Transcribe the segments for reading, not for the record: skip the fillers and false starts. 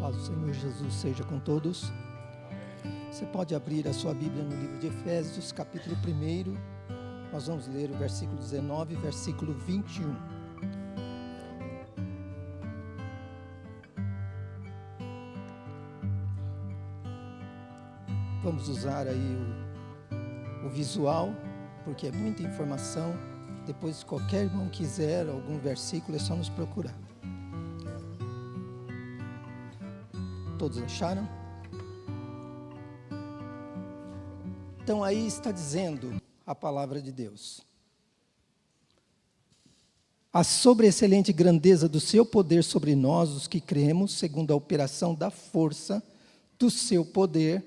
paz do Senhor Jesus seja com todos. Você pode abrir a sua Bíblia no livro de Efésios, capítulo 1. Nós vamos ler o versículo 19 e versículo 21. Vamos usar aí o visual, porque é muita informação. Depois, se qualquer irmão quiser algum versículo, é só nos procurar. Todos acharam? Então aí está dizendo a palavra de Deus: a sobreexcelente grandeza do seu poder sobre nós, os que cremos, segundo a operação da força do seu poder,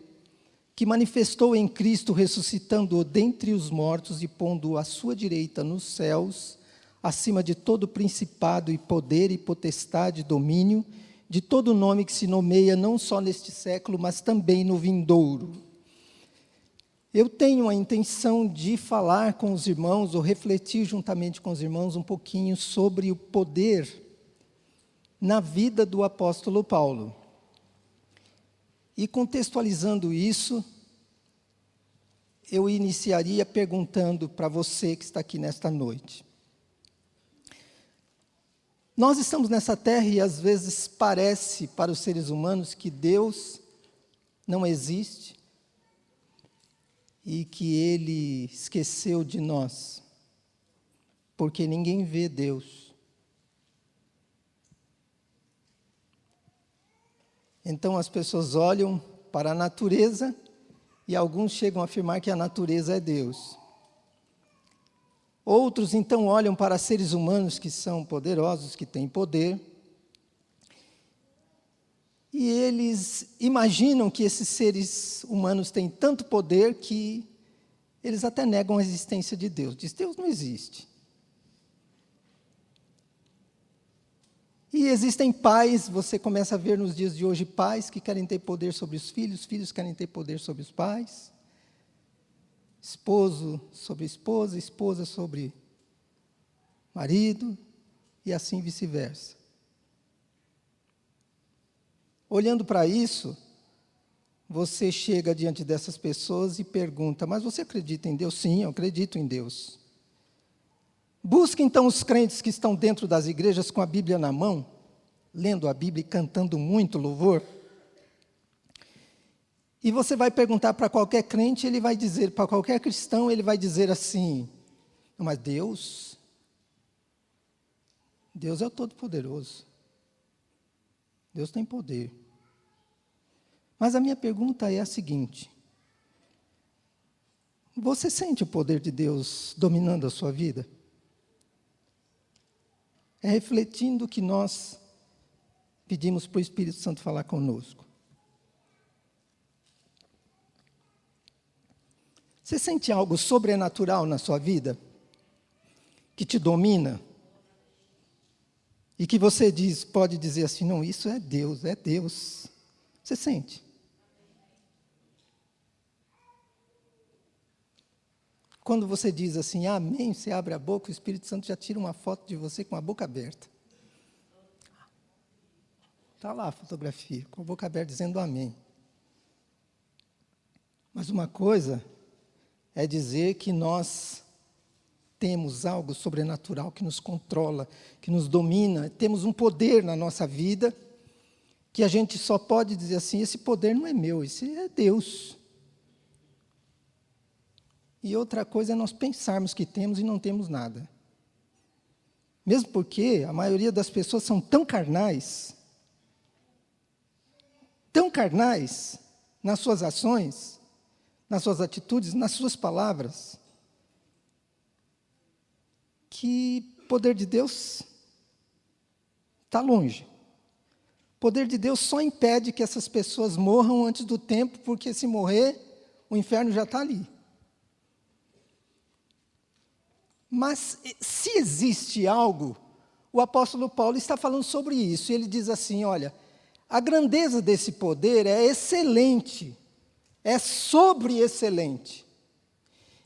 que manifestou em Cristo, ressuscitando-o dentre os mortos e pondo-o à sua direita nos céus, acima de todo principado e poder e potestade e domínio, de todo nome que se nomeia não só neste século, mas também no vindouro. Eu tenho a intenção de falar com os irmãos, ou refletir juntamente com os irmãos um pouquinho sobre o poder na vida do apóstolo Paulo. E contextualizando isso, eu iniciaria perguntando para você que está aqui nesta noite. Nós estamos nessa terra e às vezes parece para os seres humanos que Deus não existe e que Ele esqueceu de nós, porque ninguém vê Deus. Então as pessoas olham para a natureza e alguns chegam a afirmar que a natureza é Deus. Outros então olham para seres humanos que são poderosos, que têm poder, e eles imaginam que esses seres humanos têm tanto poder que eles até negam a existência de Deus. Diz: Deus não existe. E existem pais, você começa a ver nos dias de hoje pais que querem ter poder sobre os filhos, filhos querem ter poder sobre os pais, esposo sobre esposa, esposa sobre marido, e assim vice-versa. Olhando para isso, você chega diante dessas pessoas e pergunta: mas você acredita em Deus? Sim, eu acredito em Deus. Busque então os crentes que estão dentro das igrejas com a Bíblia na mão, lendo a Bíblia e cantando muito louvor. E você vai perguntar para qualquer crente, ele vai dizer, para qualquer cristão, ele vai dizer assim: mas Deus é o Todo-Poderoso. Deus tem poder. Mas a minha pergunta é a seguinte: você sente o poder de Deus dominando a sua vida? É refletindo que nós pedimos para o Espírito Santo falar conosco. Você sente algo sobrenatural na sua vida? Que te domina? E que você pode dizer assim: não, isso é Deus, é Deus. Você sente? Quando você diz assim, amém, você abre a boca, o Espírito Santo já tira uma foto de você com a boca aberta. Está lá a fotografia, com a boca aberta dizendo amém. Mas uma coisa é dizer que nós temos algo sobrenatural que nos controla, que nos domina, temos um poder na nossa vida, que a gente só pode dizer assim: esse poder não é meu, esse é Deus. E outra coisa é nós pensarmos que temos e não temos nada. Mesmo porque a maioria das pessoas são tão carnais nas suas ações, nas suas atitudes, nas suas palavras, que o poder de Deus está longe. O poder de Deus só impede que essas pessoas morram antes do tempo, porque se morrer, o inferno já está ali. Mas se existe algo, o apóstolo Paulo está falando sobre isso. E ele diz assim: olha, a grandeza desse poder é excelente, é sobre-excelente.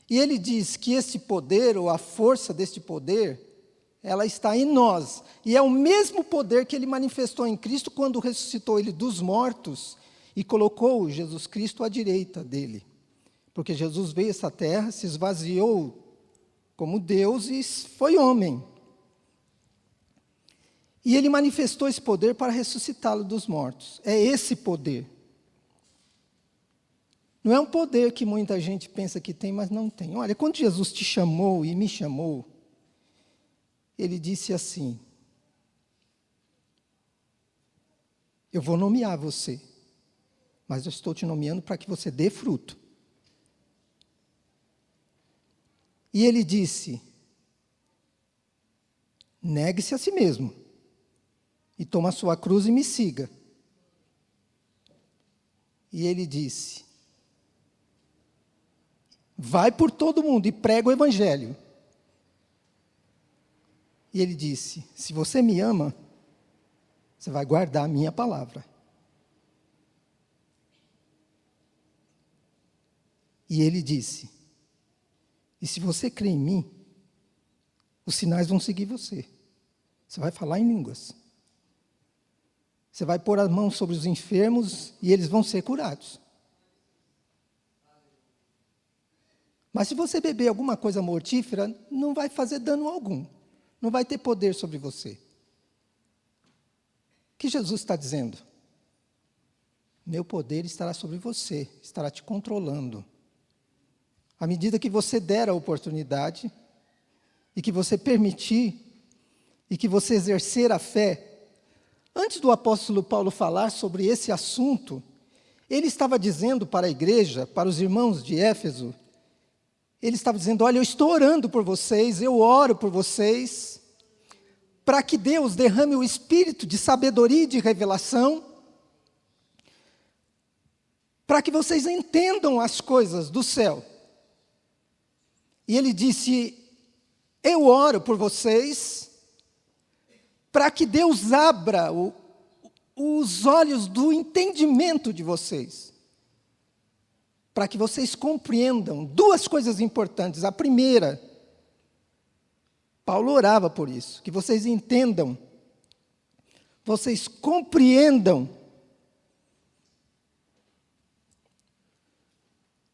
E ele diz que esse poder, ou a força deste poder, ela está em nós. E é o mesmo poder que ele manifestou em Cristo quando ressuscitou ele dos mortos e colocou Jesus Cristo à direita dele. Porque Jesus veio a essa terra, se esvaziou como Deus e foi homem. E ele manifestou esse poder para ressuscitá-lo dos mortos. É esse poder. Não é um poder que muita gente pensa que tem, mas não tem. Olha, quando Jesus te chamou e me chamou, ele disse assim: eu vou nomear você, mas eu estou te nomeando para que você dê fruto. E ele disse: negue-se a si mesmo, e toma a sua cruz e me siga. E ele disse: vai por todo mundo e prega o evangelho. E ele disse: se você me ama, você vai guardar a minha palavra. E ele disse: e se você crê em mim, os sinais vão seguir você. Você vai falar em línguas. Você vai pôr as mãos sobre os enfermos e eles vão ser curados. Mas se você beber alguma coisa mortífera, não vai fazer dano algum. Não vai ter poder sobre você. O que Jesus está dizendo? Meu poder estará sobre você, estará te controlando. À medida que você der a oportunidade, e que você permitir, e que você exercer a fé. Antes do apóstolo Paulo falar sobre esse assunto, ele estava dizendo para a igreja, para os irmãos de Éfeso, ele estava dizendo: olha, eu estou orando por vocês, eu oro por vocês, para que Deus derrame o espírito de sabedoria e de revelação, para que vocês entendam as coisas do céu. E ele disse: eu oro por vocês, para que Deus abra os olhos do entendimento de vocês, para que vocês compreendam duas coisas importantes. A primeira, Paulo orava por isso, que vocês entendam, vocês compreendam,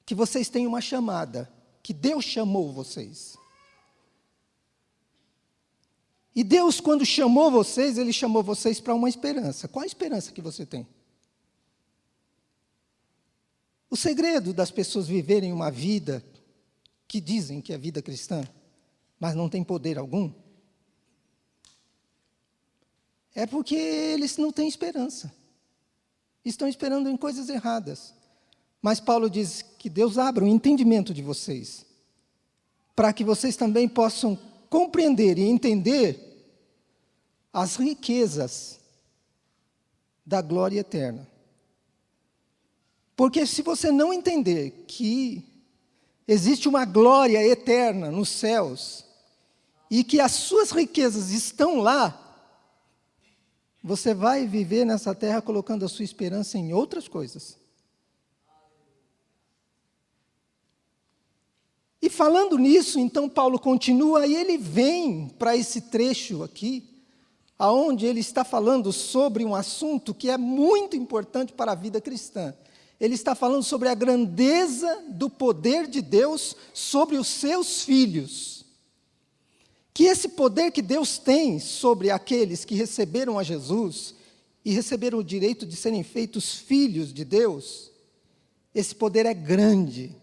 que vocês têm uma chamada, que Deus chamou vocês. E Deus, quando chamou vocês, Ele chamou vocês para uma esperança. Qual a esperança que você tem? O segredo das pessoas viverem uma vida que dizem que é vida cristã, mas não tem poder algum, é porque eles não têm esperança. Estão esperando em coisas erradas. Mas Paulo diz que Deus abra o entendimento de vocês, para que vocês também possam compreender e entender as riquezas da glória eterna. Porque se você não entender que existe uma glória eterna nos céus, e que as suas riquezas estão lá, você vai viver nessa terra colocando a sua esperança em outras coisas. E falando nisso, então Paulo continua e ele vem para esse trecho aqui, aonde ele está falando sobre um assunto que é muito importante para a vida cristã. Ele está falando sobre a grandeza do poder de Deus sobre os seus filhos. Que esse poder que Deus tem sobre aqueles que receberam a Jesus e receberam o direito de serem feitos filhos de Deus, esse poder é grande.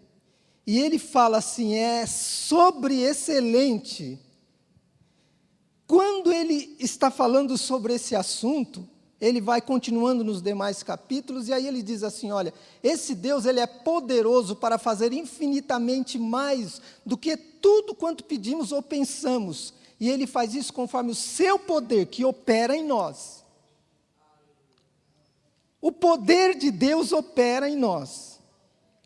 E ele fala assim, é sobreexcelente. Quando ele está falando sobre esse assunto, ele vai continuando nos demais capítulos, e aí ele diz assim, olha, esse Deus, ele é poderoso para fazer infinitamente mais do que tudo quanto pedimos ou pensamos, e ele faz isso conforme o seu poder que opera em nós. O poder de Deus opera em nós.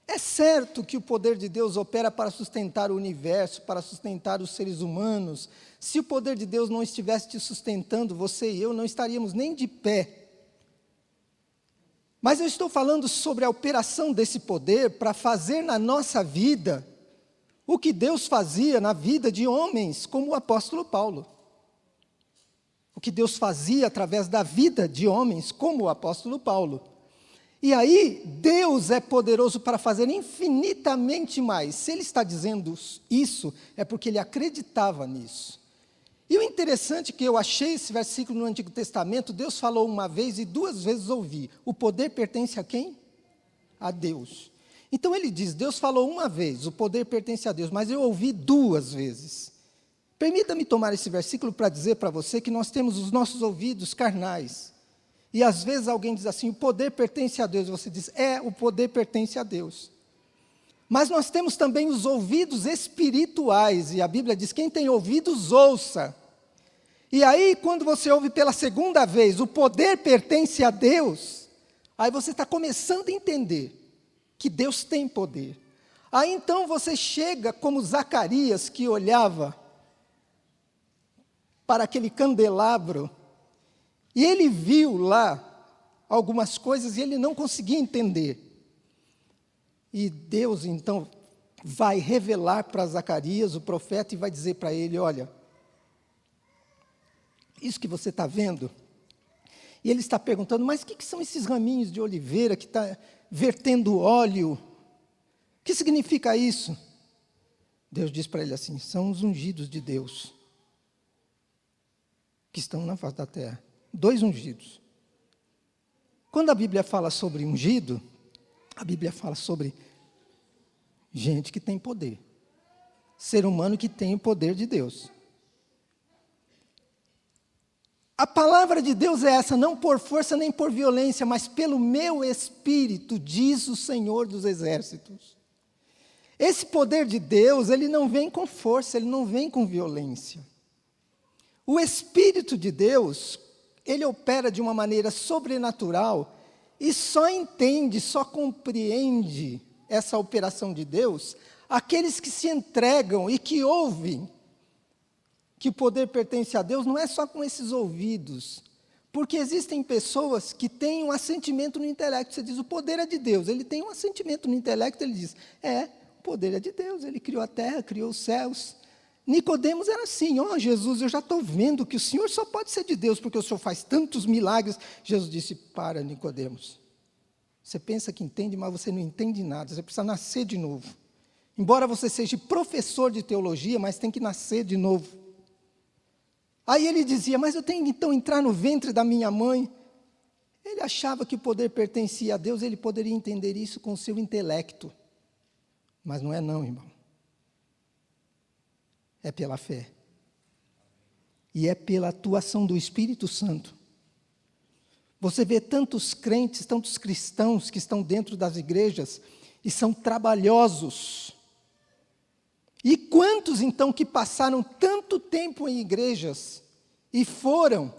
É certo que o poder de Deus opera para sustentar o universo, para sustentar os seres humanos. Se o poder de Deus não estivesse te sustentando, você e eu não estaríamos nem de pé. Mas eu estou falando sobre a operação desse poder para fazer na nossa vida o que Deus fazia na vida de homens, como o apóstolo Paulo. que Deus fazia através da vida de homens, como o apóstolo Paulo. E aí, Deus é poderoso para fazer infinitamente mais. Se ele está dizendo isso, é porque ele acreditava nisso. E o interessante é que eu achei esse versículo no Antigo Testamento, Deus falou uma vez e 2 vezes ouvi. O poder pertence a quem? A Deus. Então ele diz, Deus falou uma vez, o poder pertence a Deus, mas eu ouvi 2 vezes. Permita-me tomar esse versículo para dizer para você que nós temos os nossos ouvidos carnais. E às vezes alguém diz assim, o poder pertence a Deus. Você diz, o poder pertence a Deus. Mas nós temos também os ouvidos espirituais. E a Bíblia diz, quem tem ouvidos, ouça. E aí, quando você ouve pela 2ª vez, o poder pertence a Deus, aí você está começando a entender que Deus tem poder. Aí então você chega como Zacarias, que olhava para aquele candelabro, e ele viu lá algumas coisas e ele não conseguia entender. E Deus, então, vai revelar para Zacarias, o profeta, e vai dizer para ele, olha, isso que você está vendo, e ele está perguntando, mas o que são esses raminhos de oliveira que está vertendo óleo? O que significa isso? Deus diz para ele assim, são os ungidos de Deus, que estão na face da terra. 2 ungidos. Quando a Bíblia fala sobre ungido, a Bíblia fala sobre gente que tem poder. Ser humano que tem o poder de Deus. A palavra de Deus é essa, não por força nem por violência, mas pelo meu Espírito, diz o Senhor dos Exércitos. Esse poder de Deus, ele não vem com força, ele não vem com violência. O Espírito de Deus, ele opera de uma maneira sobrenatural e só entende, só compreende essa operação de Deus aqueles que se entregam e que ouvem que o poder pertence a Deus, não é só com esses ouvidos, porque existem pessoas que têm um assentimento no intelecto, você diz, o poder é de Deus, ele tem um assentimento no intelecto, ele diz, o poder é de Deus, ele criou a terra, criou os céus. Nicodemos era assim, Jesus, eu já estou vendo que o Senhor só pode ser de Deus, porque o Senhor faz tantos milagres. Jesus disse, para, Nicodemos, você pensa que entende, mas você não entende nada, você precisa nascer de novo. Embora você seja professor de teologia, mas tem que nascer de novo. Aí ele dizia, mas eu tenho que então entrar no ventre da minha mãe. Ele achava que o poder pertencia a Deus, ele poderia entender isso com o seu intelecto. Mas não é não, irmão. É pela fé. E é pela atuação do Espírito Santo. Você vê tantos crentes, tantos cristãos que estão dentro das igrejas e são trabalhosos. E quantos, então, que passaram tanto tempo em igrejas e foram,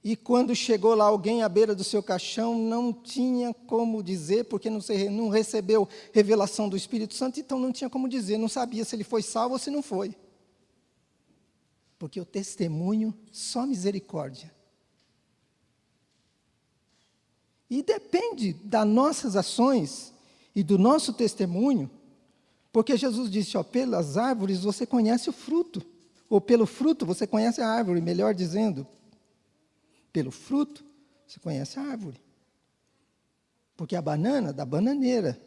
e quando chegou lá alguém à beira do seu caixão, não tinha como dizer, porque não recebeu revelação do Espírito Santo, então não tinha como dizer, não sabia se ele foi salvo ou se não foi. Porque o testemunho, só misericórdia. E depende das nossas ações e do nosso testemunho, porque Jesus disse, pelas árvores você conhece o fruto, ou pelo fruto você conhece a árvore, melhor dizendo. Pelo fruto, você conhece a árvore. Porque a banana, da bananeira.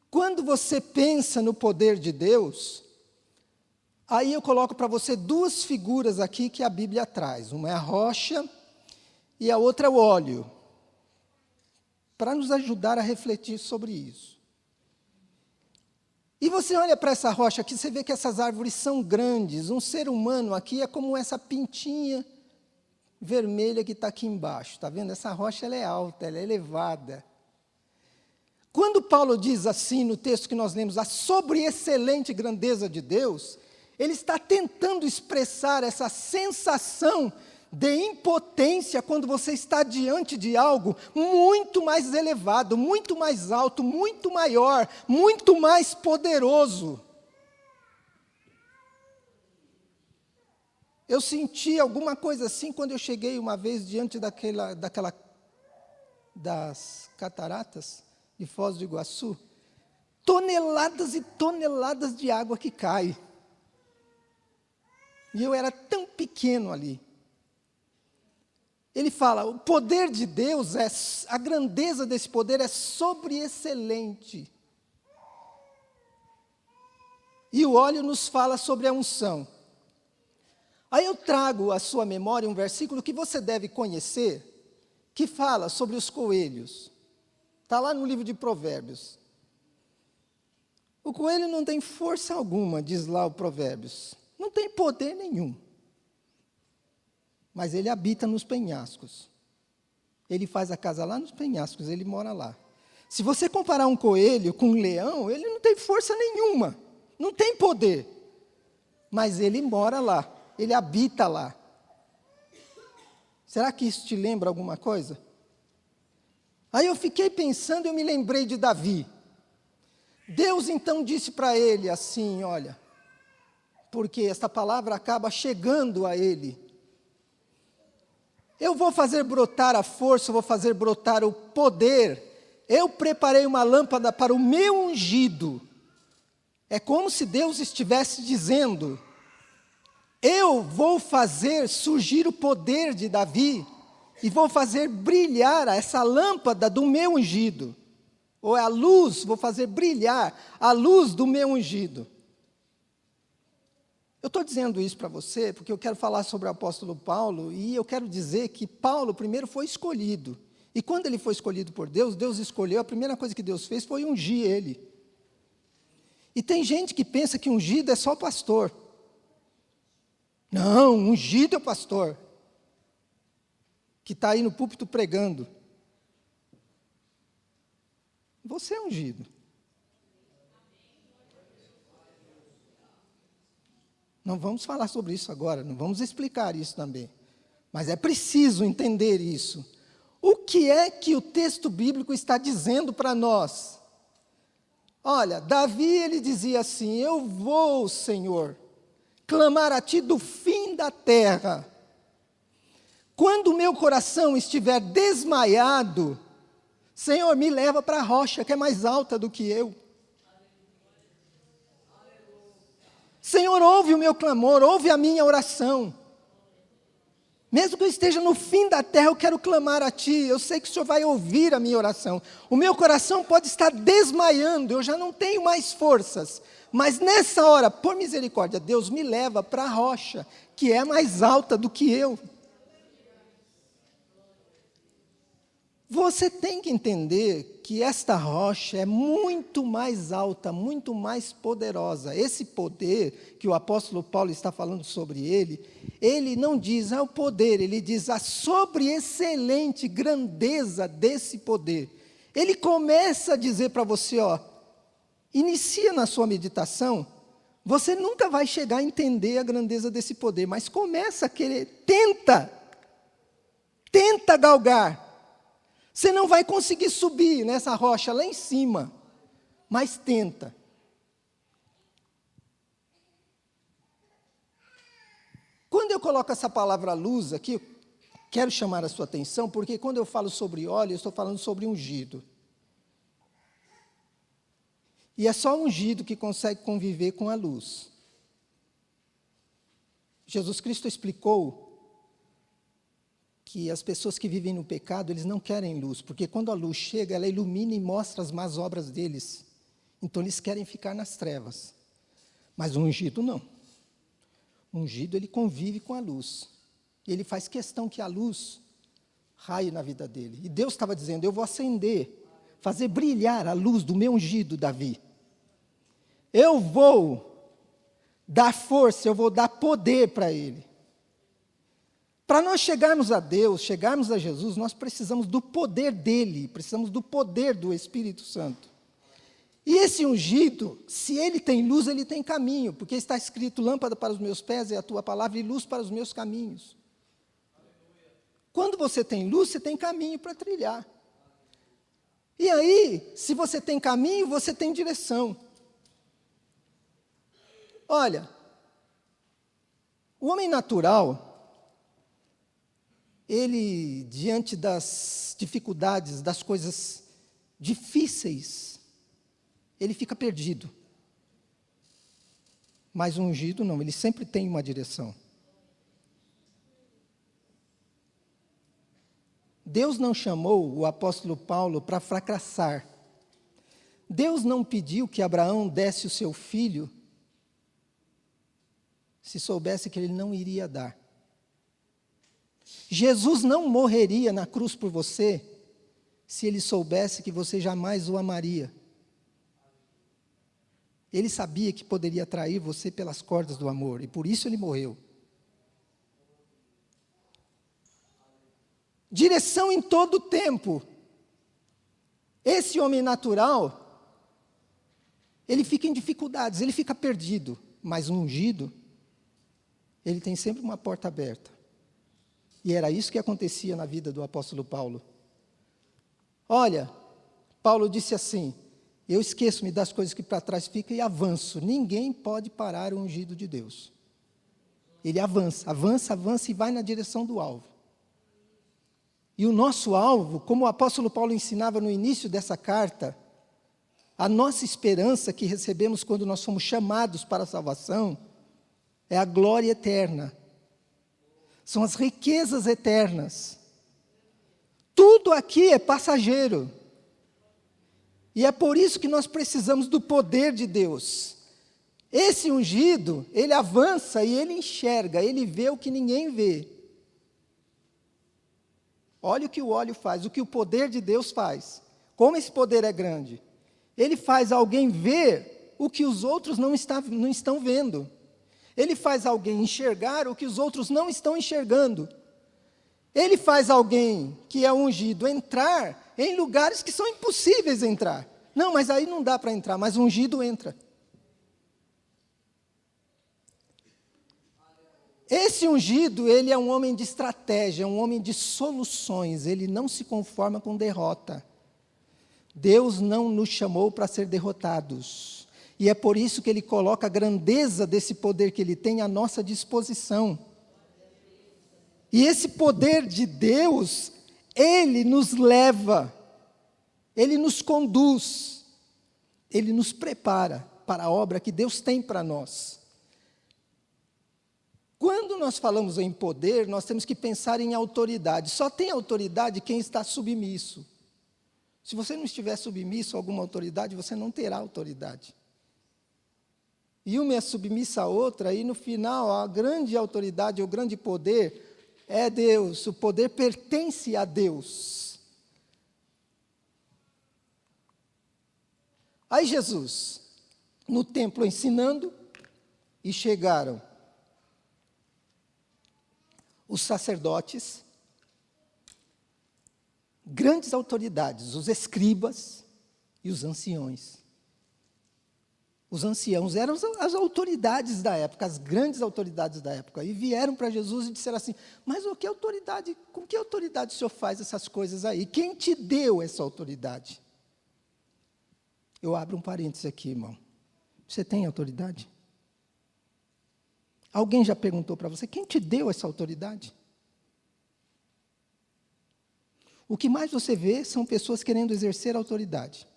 Quando você pensa no poder de Deus, aí eu coloco para você 2 figuras aqui que a Bíblia traz. Uma é a rocha e a outra é o óleo. Para nos ajudar a refletir sobre isso. E você olha para essa rocha aqui, você vê que essas árvores são grandes. Um ser humano aqui é como essa pintinha vermelha que está aqui embaixo. Está vendo? Essa rocha ela é alta, ela é elevada. Quando Paulo diz assim no texto que nós lemos, a sobreexcelente grandeza de Deus, ele está tentando expressar essa sensação de impotência quando você está diante de algo muito mais elevado, muito mais alto, muito maior, muito mais poderoso. Eu senti alguma coisa assim quando eu cheguei uma vez diante das cataratas de Foz do Iguaçu. toneladas e toneladas de água que cai. E eu era tão pequeno ali. Ele fala, o poder de Deus, a grandeza desse poder é sobreexcelente. E o óleo nos fala sobre a unção. Aí eu trago à sua memória um versículo que você deve conhecer, que fala sobre os coelhos. Está lá no livro de Provérbios. O coelho não tem força alguma, diz lá o Provérbios. Não tem poder nenhum. Mas ele habita nos penhascos. Ele faz a casa lá nos penhascos, ele mora lá. Se você comparar um coelho com um leão, ele não tem força nenhuma. Não tem poder. Mas ele mora lá. Ele habita lá. Será que isso te lembra alguma coisa? Aí eu fiquei pensando e eu me lembrei de Davi. Deus então disse para ele assim, olha, porque esta palavra acaba chegando a ele. Eu vou fazer brotar a força, vou fazer brotar o poder. Eu preparei uma lâmpada para o meu ungido. É como se Deus estivesse dizendo, eu vou fazer surgir o poder de Davi e vou fazer brilhar essa lâmpada do meu ungido. Ou a luz, vou fazer brilhar a luz do meu ungido. Eu estou dizendo isso para você porque eu quero falar sobre o apóstolo Paulo e eu quero dizer que Paulo primeiro foi escolhido. E quando ele foi escolhido por Deus, Deus escolheu, a primeira coisa que Deus fez foi ungir ele. E tem gente que pensa que ungido é só pastor. Não, ungido é o pastor, que está aí no púlpito pregando. Você é ungido. Não vamos falar sobre isso agora, não vamos explicar isso também. Mas é preciso entender isso. O que é que o texto bíblico está dizendo para nós? Olha, Davi, ele dizia assim, eu vou, Senhor, clamar a Ti do fim da terra. Quando o meu coração estiver desmaiado, Senhor, me leva para a rocha, que é mais alta do que eu. Senhor, ouve o meu clamor, ouve a minha oração. Mesmo que eu esteja no fim da terra, eu quero clamar a Ti. Eu sei que o Senhor vai ouvir a minha oração. O meu coração pode estar desmaiando, eu já não tenho mais forças. Mas nessa hora, por misericórdia, Deus me leva para a rocha, que é mais alta do que eu. Você tem que entender que esta rocha é muito mais alta, muito mais poderosa. Esse poder que o apóstolo Paulo está falando sobre ele não diz o poder, ele diz a sobreexcelente grandeza desse poder. Ele começa a dizer para você, inicia na sua meditação, você nunca vai chegar a entender a grandeza desse poder, mas começa a querer, tenta galgar. Você não vai conseguir subir nessa rocha lá em cima, mas tenta. Quando eu coloco essa palavra luz aqui, eu quero chamar a sua atenção, porque quando eu falo sobre óleo, eu estou falando sobre ungido. E é só ungido que consegue conviver com a luz. Jesus Cristo explicou que as pessoas que vivem no pecado, eles não querem luz, porque quando a luz chega, ela ilumina e mostra as más obras deles. Então, eles querem ficar nas trevas. Mas o ungido não. O ungido, ele convive com a luz. E ele faz questão que a luz raie na vida dele. E Deus estava dizendo, eu vou acender, fazer brilhar a luz do meu ungido, Davi. Eu vou dar força, eu vou dar poder para ele. Para nós chegarmos a Deus, chegarmos a Jesus, nós precisamos do poder dele, precisamos do poder do Espírito Santo. E esse ungido, se ele tem luz, ele tem caminho, porque está escrito, lâmpada para os meus pés é a tua palavra e luz para os meus caminhos. Quando você tem luz, você tem caminho para trilhar. E aí, se você tem caminho, você tem direção. Olha, o homem natural, ele, diante das dificuldades, das coisas difíceis, ele fica perdido. Mas o ungido não, ele sempre tem uma direção. Deus não chamou o apóstolo Paulo para fracassar. Deus não pediu que Abraão desse o seu filho se soubesse que ele não iria dar. Jesus não morreria na cruz por você se ele soubesse que você jamais o amaria. Ele sabia que poderia atrair você pelas cordas do amor, e por isso ele morreu. Direção em todo o tempo. Esse homem natural, ele fica em dificuldades, ele fica perdido, mas o ungido, ele tem sempre uma porta aberta. E era isso que acontecia na vida do apóstolo Paulo. Olha, Paulo disse assim: eu esqueço-me das coisas que para trás ficam e avanço. Ninguém pode parar o ungido de Deus. Ele avança, avança, avança e vai na direção do alvo. E o nosso alvo, como o apóstolo Paulo ensinava no início dessa carta, a nossa esperança que recebemos quando nós somos chamados para a salvação, é a glória eterna. São as riquezas eternas. Tudo aqui é passageiro. E é por isso que nós precisamos do poder de Deus. Esse ungido, ele avança e ele enxerga, ele vê o que ninguém vê. Olha o que o óleo faz, o que o poder de Deus faz. Como esse poder é grande. Ele faz alguém ver o que os outros não estão vendo. Ele faz alguém enxergar o que os outros não estão enxergando. Ele faz alguém que é ungido entrar em lugares que são impossíveis entrar. Não, mas aí não dá para entrar, mas o ungido entra. Esse ungido, ele é um homem de estratégia, um homem de soluções, ele não se conforma com derrota. Deus não nos chamou para ser derrotados. E é por isso que ele coloca a grandeza desse poder que ele tem à nossa disposição. E esse poder de Deus, ele nos leva, ele nos conduz, ele nos prepara para a obra que Deus tem para nós. Quando nós falamos em poder, nós temos que pensar em autoridade. Só tem autoridade quem está submisso. Se você não estiver submisso a alguma autoridade, você não terá autoridade. E uma é submissa à outra, e no final, a grande autoridade, o grande poder é Deus. O poder pertence a Deus. Aí Jesus, no templo ensinando, e chegaram os sacerdotes, grandes autoridades, os escribas e os anciões. Os anciãos eram as autoridades da época, as grandes autoridades da época, e vieram para Jesus e disseram assim: mas com que autoridade o senhor faz essas coisas aí? Quem te deu essa autoridade? Eu abro um parênteses aqui, irmão. Você tem autoridade? Alguém já perguntou para você, quem te deu essa autoridade? O que mais você vê são pessoas querendo exercer autoridade.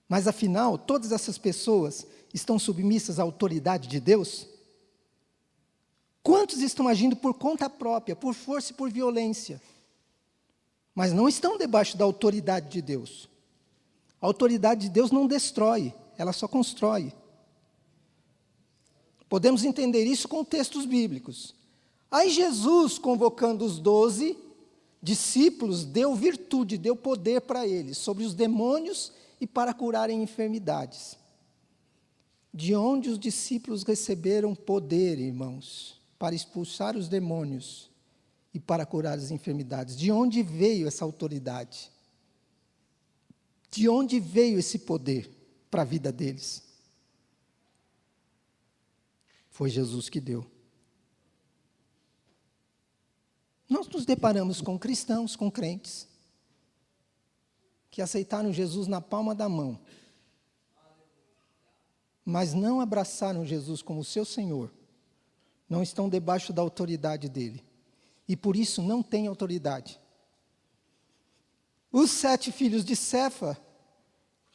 Mas, afinal, todas essas pessoas estão submissas à autoridade de Deus? Quantos estão agindo por conta própria, por força e por violência? Mas não estão debaixo da autoridade de Deus. A autoridade de Deus não destrói, ela só constrói. Podemos entender isso com textos bíblicos. Aí Jesus, convocando os 12 discípulos, deu virtude, deu poder para eles, sobre os demônios e para curarem enfermidades. De onde os discípulos receberam poder, irmãos, para expulsar os demônios e para curar as enfermidades? De onde veio essa autoridade? De onde veio esse poder para a vida deles? Foi Jesus que deu. Nós nos deparamos com cristãos, com crentes, que aceitaram Jesus na palma da mão, mas não abraçaram Jesus como seu Senhor, não estão debaixo da autoridade dele, e por isso não têm autoridade. Os 7 filhos de Cefa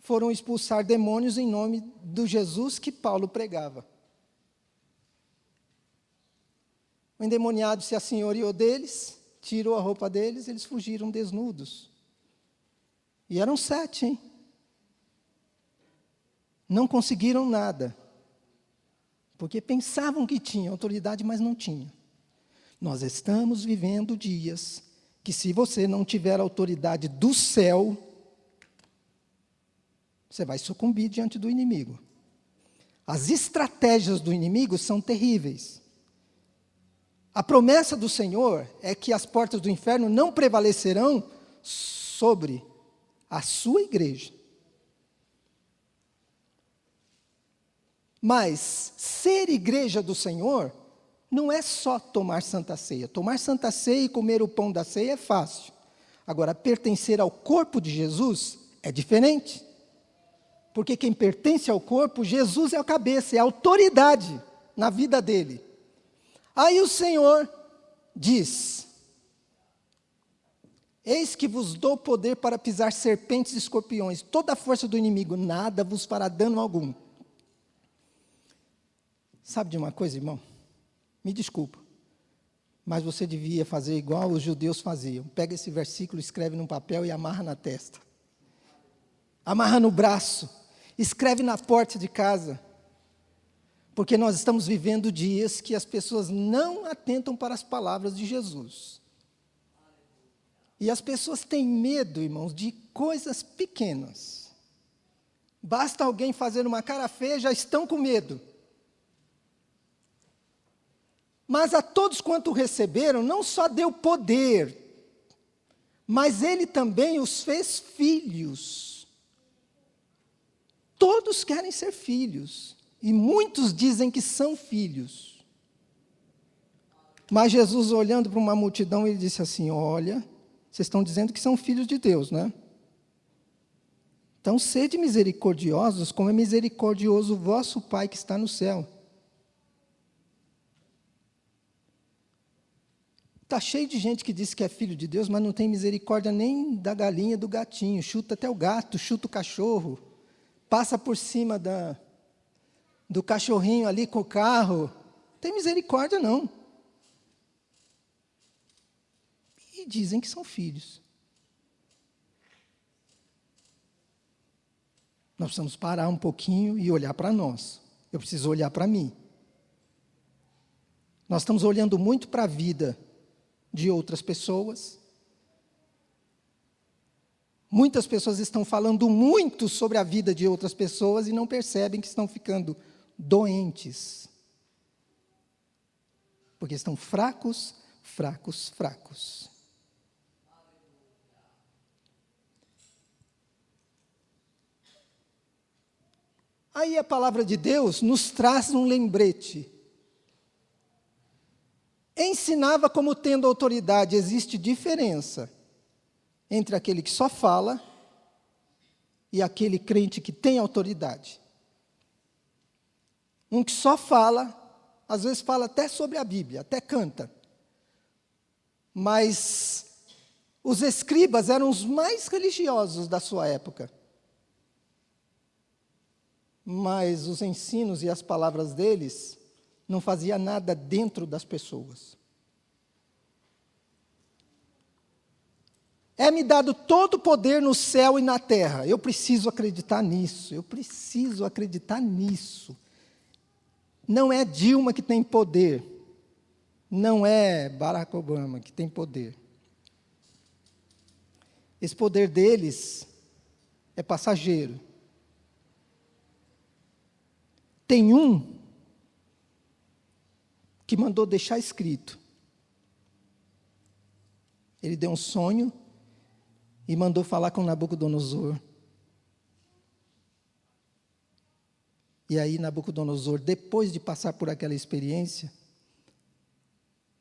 foram expulsar demônios em nome do Jesus que Paulo pregava. O endemoniado se assenhoreou deles, tirou a roupa deles, eles fugiram desnudos. E eram 7, hein? Não conseguiram nada, porque pensavam que tinham autoridade, mas não tinham. Nós estamos vivendo dias que, se você não tiver autoridade do céu, você vai sucumbir diante do inimigo. As estratégias do inimigo são terríveis. A promessa do Senhor é que as portas do inferno não prevalecerão sobre a sua igreja. Mas ser igreja do Senhor não é só tomar santa ceia. Tomar santa ceia e comer o pão da ceia é fácil. Agora, pertencer ao corpo de Jesus é diferente. Porque quem pertence ao corpo, Jesus é a cabeça, é a autoridade na vida dele. Aí o Senhor diz: eis que vos dou poder para pisar serpentes e escorpiões, toda a força do inimigo, nada vos fará dano algum. Sabe de uma coisa, irmão? Me desculpa, mas você devia fazer igual os judeus faziam. Pega esse versículo, escreve num papel e amarra na testa. Amarra no braço, escreve na porta de casa. Porque nós estamos vivendo dias que as pessoas não atentam para as palavras de Jesus. E as pessoas têm medo, irmãos, de coisas pequenas. Basta alguém fazer uma cara feia, já estão com medo. Mas a todos quanto receberam, não só deu poder, mas ele também os fez filhos. Todos querem ser filhos. E muitos dizem que são filhos. Mas Jesus, olhando para uma multidão, ele disse assim: olha, vocês estão dizendo que são filhos de Deus, né? Então, sede misericordiosos, como é misericordioso o vosso Pai que está no céu. Está cheio de gente que diz que é filho de Deus, mas não tem misericórdia nem da galinha, do gatinho. Chuta até o gato, chuta o cachorro. Passa por cima do cachorrinho ali com o carro. Não tem misericórdia, não. E dizem que são filhos. Nós precisamos parar um pouquinho e olhar para nós. Eu preciso olhar para mim. Nós estamos olhando muito para a vida de outras pessoas. Muitas pessoas estão falando muito sobre a vida de outras pessoas e não percebem que estão ficando doentes. Porque estão fracos, fracos, fracos. Aí a palavra de Deus nos traz um lembrete. Ensinava como tendo autoridade. Existe diferença entre aquele que só fala e aquele crente que tem autoridade. Um que só fala, às vezes fala até sobre a Bíblia, até canta. Mas os escribas eram os mais religiosos da sua época. Mas os ensinos e as palavras deles não faziam nada dentro das pessoas. É-me dado todo o poder no céu e na terra. Eu preciso acreditar nisso, eu preciso acreditar nisso. Não é Dilma que tem poder, não é Barack Obama que tem poder. Esse poder deles é passageiro. Tem um que mandou deixar escrito. Ele deu um sonho e mandou falar com Nabucodonosor. E aí Nabucodonosor, depois de passar por aquela experiência,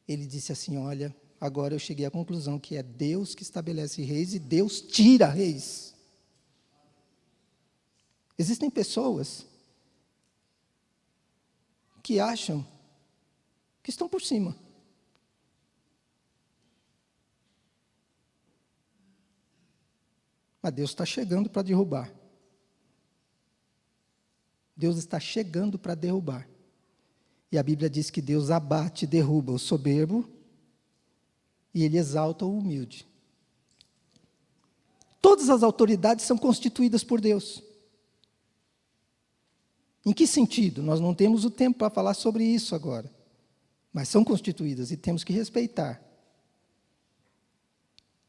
ele disse assim: olha, agora eu cheguei à conclusão que é Deus que estabelece reis e Deus tira reis. Existem pessoas que acham que estão por cima. Mas Deus está chegando para derrubar. Deus está chegando para derrubar. E a Bíblia diz que Deus abate e derruba o soberbo e Ele exalta o humilde. Todas as autoridades são constituídas por Deus. Em que sentido? Nós não temos o tempo para falar sobre isso agora. Mas são constituídas e temos que respeitar.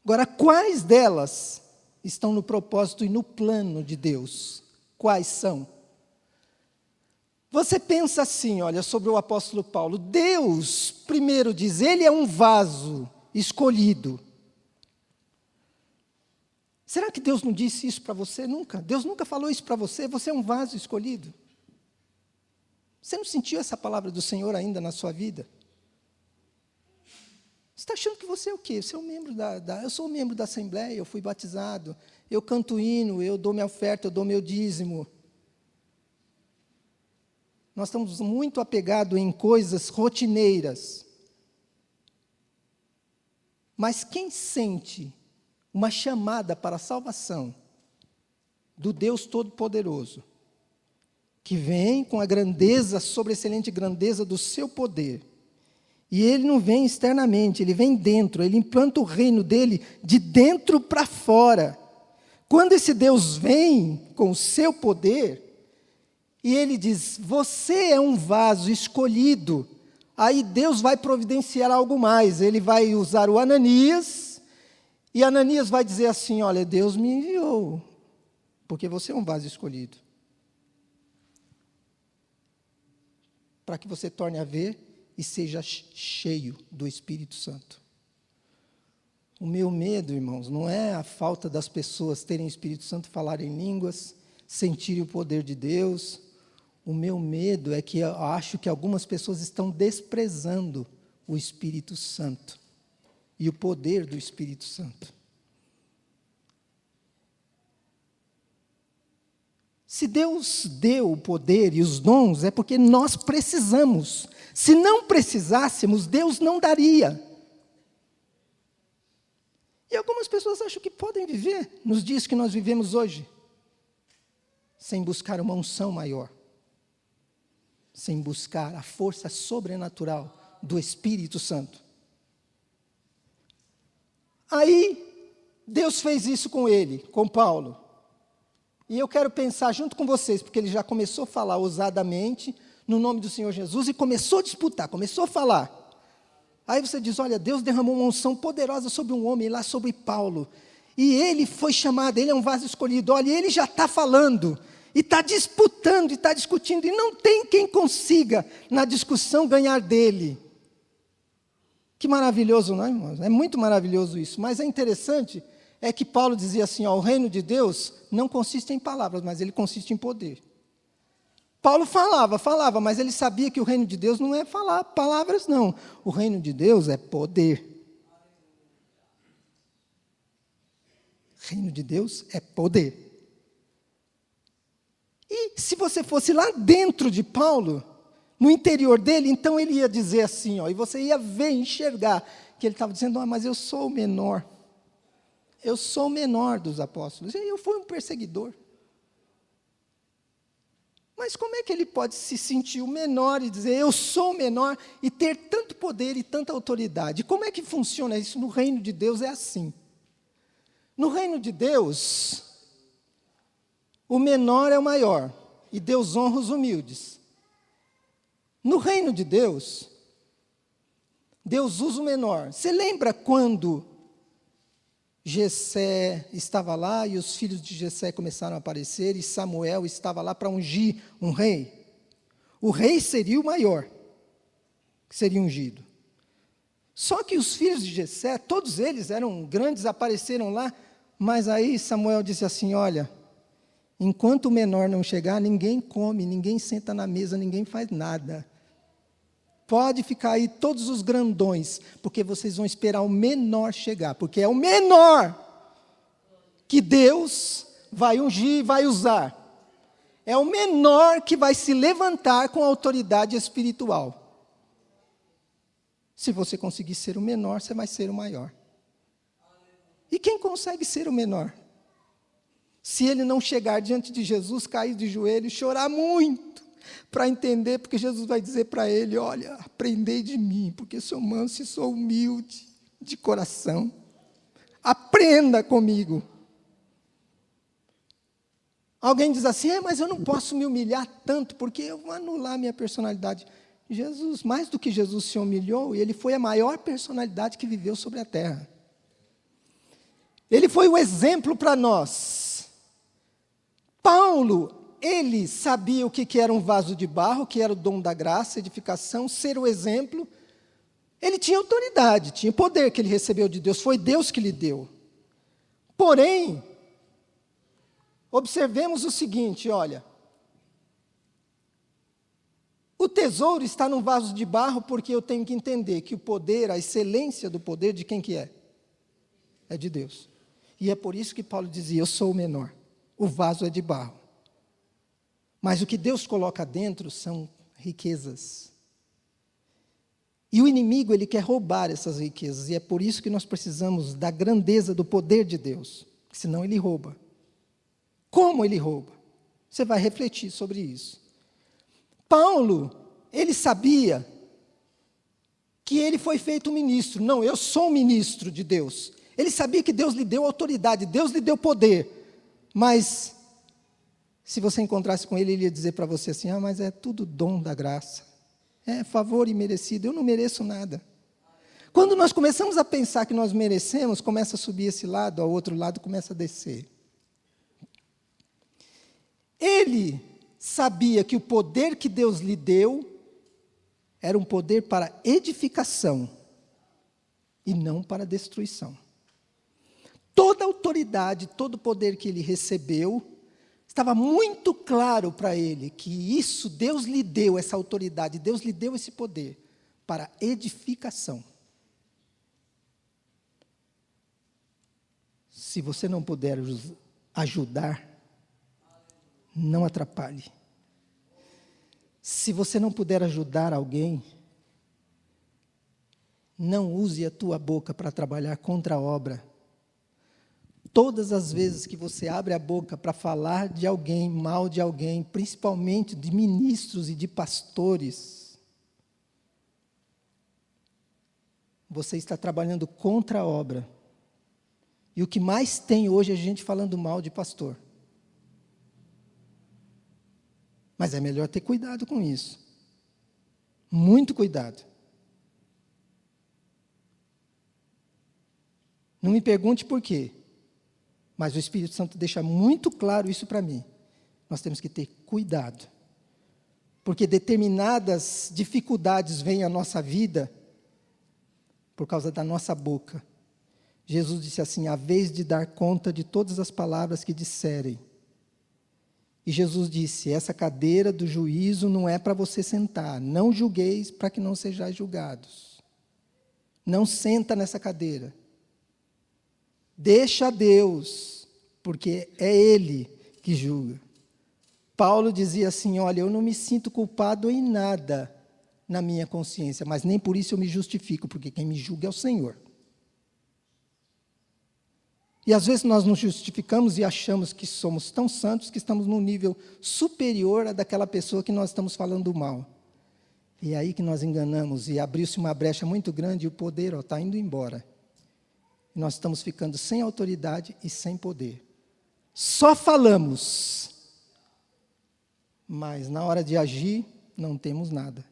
Agora, quais delas estão no propósito e no plano de Deus? Quais são? Você pensa assim, olha, sobre o apóstolo Paulo. Deus, primeiro diz, ele é um vaso escolhido. Será que Deus não disse isso para você? Nunca. Deus nunca falou isso para você. Você é um vaso escolhido. Você não sentiu essa palavra do Senhor ainda na sua vida? Você está achando que você é o quê? Você é um membro eu sou um membro da Assembleia, eu fui batizado, eu canto hino, eu dou minha oferta, eu dou meu dízimo. Nós estamos muito apegados em coisas rotineiras. Mas quem sente uma chamada para a salvação do Deus Todo-Poderoso, que vem com a grandeza, sobreexcelente grandeza do seu poder, e ele não vem externamente, ele vem dentro, ele implanta o reino dele de dentro para fora. Quando esse Deus vem com o seu poder, e ele diz, você é um vaso escolhido, aí Deus vai providenciar algo mais, ele vai usar o Ananias, e Ananias vai dizer assim, olha, Deus me enviou, porque você é um vaso escolhido. Para que você torne a ver e seja cheio do Espírito Santo. O meu medo, irmãos, não é a falta das pessoas terem o Espírito Santo, falarem em línguas, sentirem o poder de Deus. O meu medo é que eu acho que algumas pessoas estão desprezando o Espírito Santo e o poder do Espírito Santo. Se Deus deu o poder e os dons, é porque nós precisamos. Se não precisássemos, Deus não daria. E algumas pessoas acham que podem viver nos dias que nós vivemos hoje, sem buscar uma unção maior, sem buscar a força sobrenatural do Espírito Santo. Aí, Deus fez isso com ele, com Paulo. E eu quero pensar junto com vocês, porque ele já começou a falar ousadamente no nome do Senhor Jesus e começou a disputar, começou a falar. Aí você diz, olha, Deus derramou uma unção poderosa sobre um homem lá, sobre Paulo. E ele foi chamado, ele é um vaso escolhido. Olha, ele já está falando, e está disputando, e está discutindo, e não tem quem consiga, na discussão, ganhar dele. Que maravilhoso, não é, irmãos? É muito maravilhoso isso. Mas é interessante, é que Paulo dizia assim, ó, o reino de Deus não consiste em palavras, mas ele consiste em poder. Paulo falava, mas ele sabia que o reino de Deus não é falar palavras, não. O reino de Deus é poder. O reino de Deus é poder. E se você fosse lá dentro de Paulo, no interior dele, então ele ia dizer assim, ó, e você ia ver, enxergar, que ele estava dizendo, mas eu sou o menor. Eu sou o menor dos apóstolos. Eu fui um perseguidor. Mas como é que ele pode se sentir o menor e dizer, eu sou o menor, e ter tanto poder e tanta autoridade? Como é que funciona isso? No reino de Deus é assim. No reino de Deus, o menor é o maior, e Deus honra os humildes. No reino de Deus, Deus usa o menor. Você lembra quando Jessé estava lá e os filhos de Jessé começaram a aparecer e Samuel estava lá para ungir um rei? O rei seria o maior, que seria ungido. Só que os filhos de Jessé, todos eles eram grandes, apareceram lá, mas aí Samuel disse assim, olha, enquanto o menor não chegar, ninguém come, ninguém senta na mesa, ninguém faz nada. Pode ficar aí todos os grandões, porque vocês vão esperar o menor chegar, porque é o menor que Deus vai ungir e vai usar. É o menor que vai se levantar com autoridade espiritual. Se você conseguir ser o menor, você vai ser o maior. E quem consegue ser o menor? Se ele não chegar diante de Jesus, cair de joelho e chorar muito, para entender, porque Jesus vai dizer para ele: olha, aprendei de mim, porque sou manso e sou humilde de coração. Aprenda comigo. Alguém diz assim: mas eu não posso me humilhar tanto, porque eu vou anular minha personalidade. Jesus, mais do que Jesus se humilhou, ele foi a maior personalidade que viveu sobre a terra. Ele foi o exemplo para nós. Paulo, ele sabia o que era um vaso de barro, que era o dom da graça, edificação, ser o exemplo. Ele tinha autoridade, tinha poder que ele recebeu de Deus, foi Deus que lhe deu. Porém, observemos o seguinte, olha. O tesouro está num vaso de barro porque eu tenho que entender que o poder, a excelência do poder, de quem que é? É de Deus. E é por isso que Paulo dizia: eu sou o menor, o vaso é de barro. Mas o que Deus coloca dentro são riquezas. E o inimigo, ele quer roubar essas riquezas, e é por isso que nós precisamos da grandeza do poder de Deus, senão ele rouba. Como ele rouba? Você vai refletir sobre isso. Paulo, ele sabia que ele foi feito ministro. Não, eu sou um ministro de Deus. Ele sabia que Deus lhe deu autoridade, Deus lhe deu poder. Mas, se você encontrasse com ele, ele ia dizer para você assim: mas é tudo dom da graça. É favor imerecido, eu não mereço nada. Quando nós começamos a pensar que nós merecemos, começa a subir esse lado, ao outro lado começa a descer. Ele sabia que o poder que Deus lhe deu era um poder para edificação e não para destruição. Toda a autoridade, todo o poder que ele recebeu, estava muito claro para ele que isso, Deus lhe deu essa autoridade, Deus lhe deu esse poder para edificação. Se você não puder ajudar, não atrapalhe. Se você não puder ajudar alguém, não use a tua boca para trabalhar contra a obra. Todas as vezes que você abre a boca para falar de alguém, mal de alguém, principalmente de ministros e de pastores, você está trabalhando contra a obra. E o que mais tem hoje é gente falando mal de pastor. Mas é melhor ter cuidado com isso. Muito cuidado. Não me pergunte por quê, mas o Espírito Santo deixa muito claro isso para mim. Nós temos que ter cuidado, porque determinadas dificuldades vêm à nossa vida por causa da nossa boca. Jesus disse assim: a vez de dar conta de todas as palavras que disserem. E Jesus disse: essa cadeira do juízo não é para você sentar, não julgueis para que não sejais julgados. Não senta nessa cadeira. Deixa Deus, porque é Ele que julga. Paulo dizia assim: olha, eu não me sinto culpado em nada na minha consciência, mas nem por isso eu me justifico, porque quem me julga é o Senhor. E às vezes nós nos justificamos e achamos que somos tão santos que estamos num nível superior a daquela pessoa que nós estamos falando mal. E é aí que nós enganamos, e abriu-se uma brecha muito grande, e o poder está indo embora. E nós estamos ficando sem autoridade e sem poder. Só falamos, mas na hora de agir, não temos nada.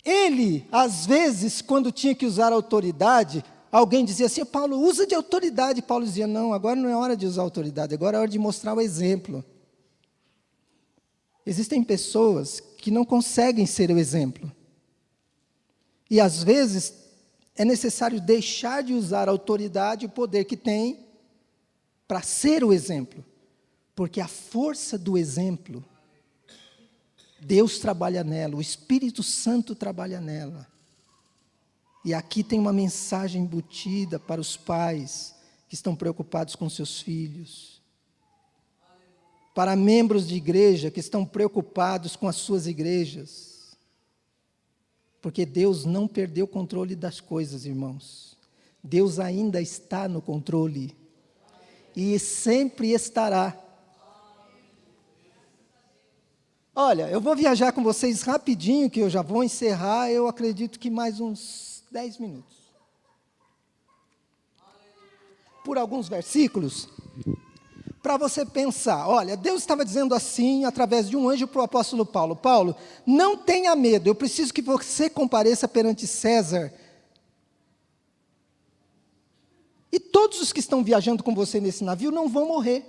Ele, às vezes, quando tinha que usar autoridade, alguém dizia assim: Paulo, usa de autoridade. Paulo dizia: não, agora não é hora de usar autoridade, agora é hora de mostrar o exemplo. Existem pessoas que não conseguem ser o exemplo. E às vezes é necessário deixar de usar a autoridade e o poder que tem para ser o exemplo. Porque a força do exemplo, Deus trabalha nela, o Espírito Santo trabalha nela. E aqui tem uma mensagem embutida para os pais que estão preocupados com seus filhos. Para membros de igreja que estão preocupados com as suas igrejas. Porque Deus não perdeu o controle das coisas, irmãos. Deus ainda está no controle. e sempre estará. Olha, eu vou viajar com vocês rapidinho, que eu já vou encerrar, eu acredito que mais uns 10 minutos. Por alguns versículos, para você pensar. Olha, Deus estava dizendo assim, através de um anjo para o apóstolo Paulo: Paulo, não tenha medo, eu preciso que você compareça perante César. E todos os que estão viajando com você nesse navio não vão morrer.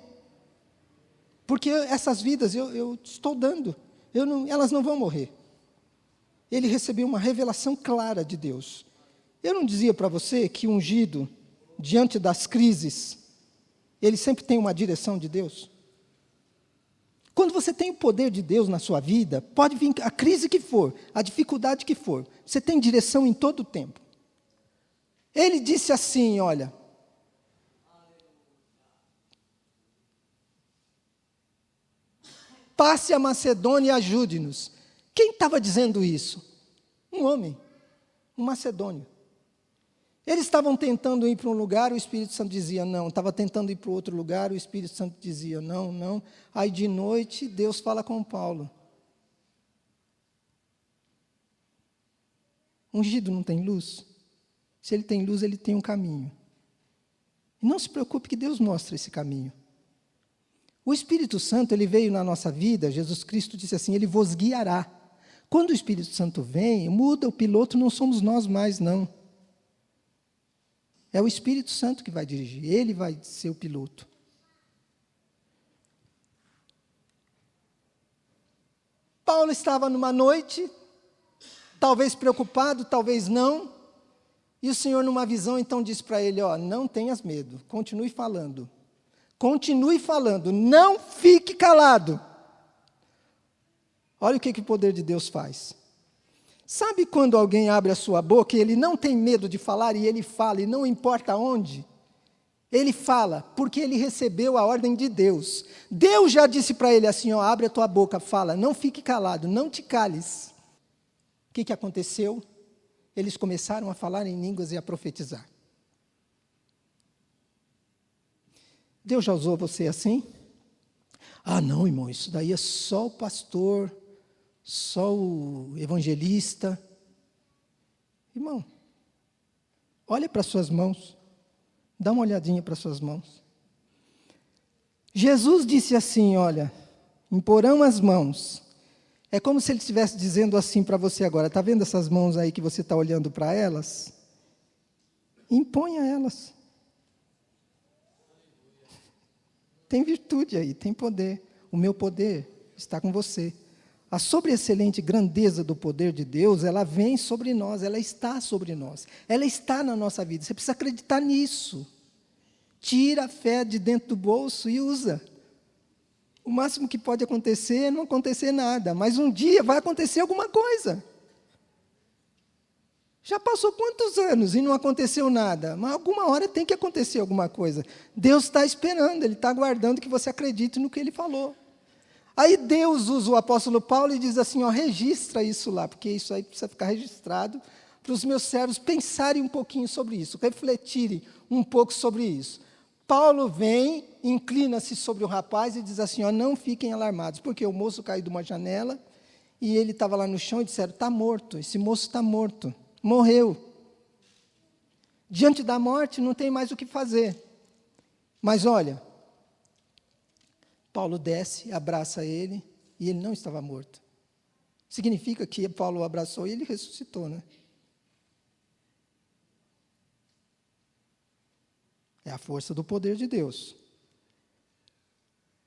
Porque essas vidas eu estou dando, elas não vão morrer. Ele recebeu uma revelação clara de Deus. Eu não dizia para você que o ungido, diante das crises, ele sempre tem uma direção de Deus? Quando você tem o poder de Deus na sua vida, pode vir a crise que for, a dificuldade que for, você tem direção em todo o tempo. Ele disse assim, olha: passe a Macedônia e ajude-nos. Quem estava dizendo isso? Um homem, um macedônio. Eles estavam tentando ir para um lugar, o Espírito Santo dizia não. Estava tentando ir para outro lugar, o Espírito Santo dizia não, não. Aí de noite, Deus fala com Paulo. Ungido não tem luz? Se ele tem luz, ele tem um caminho. E não se preocupe que Deus mostra esse caminho. O Espírito Santo, ele veio na nossa vida, Jesus Cristo disse assim, ele vos guiará. Quando o Espírito Santo vem, muda o piloto, não somos nós mais, não. É o Espírito Santo que vai dirigir, ele vai ser o piloto. Paulo estava numa noite, talvez preocupado, talvez não, e o Senhor, numa visão, então disse para ele, ó, não tenhas medo, continue falando. Continue falando, não fique calado. Olha o que o poder de Deus faz. Sabe quando alguém abre a sua boca e ele não tem medo de falar e ele fala, e não importa onde? Ele fala, porque ele recebeu a ordem de Deus. Deus já disse para ele assim, ó, abre a tua boca, fala, não fique calado, não te cales. O que aconteceu? Eles começaram a falar em línguas e a profetizar. Deus já usou você assim? Ah, não, irmão, isso daí é só o pastor, só o evangelista. Irmão, olha para suas mãos, dá uma olhadinha para suas mãos. Jesus disse assim, olha, imporão as mãos. É como se ele estivesse dizendo assim para você agora, está vendo essas mãos aí que você está olhando para elas? Imponha elas. Tem virtude aí, tem poder. O meu poder está com você. A sobreexcelente grandeza do poder de Deus, ela vem sobre nós, ela está sobre nós. Ela está na nossa vida. Você precisa acreditar nisso. Tira a fé de dentro do bolso e usa. O máximo que pode acontecer é não acontecer nada, mas um dia vai acontecer alguma coisa. Já passou quantos anos e não aconteceu nada? Mas alguma hora tem que acontecer alguma coisa. Deus está esperando, Ele está aguardando que você acredite no que Ele falou. Aí Deus usa o apóstolo Paulo e diz assim, ó, registra isso lá, porque isso aí precisa ficar registrado, para os meus servos pensarem um pouquinho sobre isso, refletirem um pouco sobre isso. Paulo vem, inclina-se sobre o rapaz e diz assim, ó, não fiquem alarmados, porque o moço caiu de uma janela, e ele estava lá no chão e disseram, está morto, esse moço está morto. Morreu. Diante da morte não tem mais o que fazer. Mas olha, Paulo desce, abraça ele, e ele não estava morto. Significa que Paulo o abraçou e ele ressuscitou, né? É a força do poder de Deus.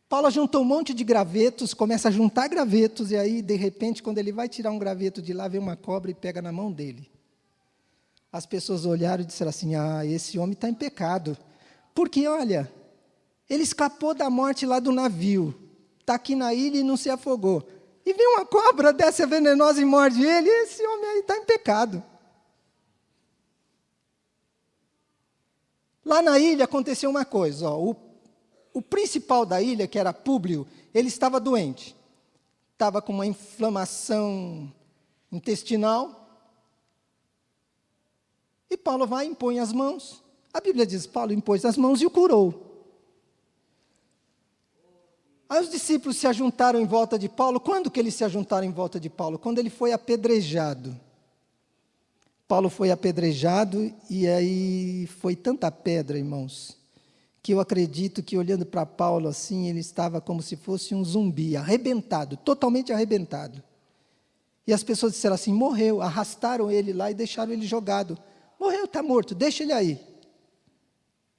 Paulo juntou um monte de gravetos, começa a juntar gravetos, e aí, de repente, quando ele vai tirar um graveto de lá, vem uma cobra e pega na mão dele. As pessoas olharam e disseram assim, ah, esse homem está em pecado. Porque, olha, ele escapou da morte lá do navio, está aqui na ilha e não se afogou. E vem uma cobra dessa venenosa e morde ele, e esse homem aí está em pecado. Lá na ilha aconteceu uma coisa, ó, o principal da ilha, que era Públio, ele estava doente. Estava com uma inflamação intestinal. E Paulo vai e impõe as mãos. A Bíblia diz, Paulo impôs as mãos e o curou. Aí os discípulos se ajuntaram em volta de Paulo. Quando que eles se ajuntaram em volta de Paulo? Quando ele foi apedrejado. Paulo foi apedrejado e aí foi tanta pedra, irmãos, que eu acredito que olhando para Paulo assim, ele estava como se fosse um zumbi, arrebentado, totalmente arrebentado. E as pessoas disseram assim, morreu, arrastaram ele lá e deixaram ele jogado. Morreu, está morto, deixa ele aí.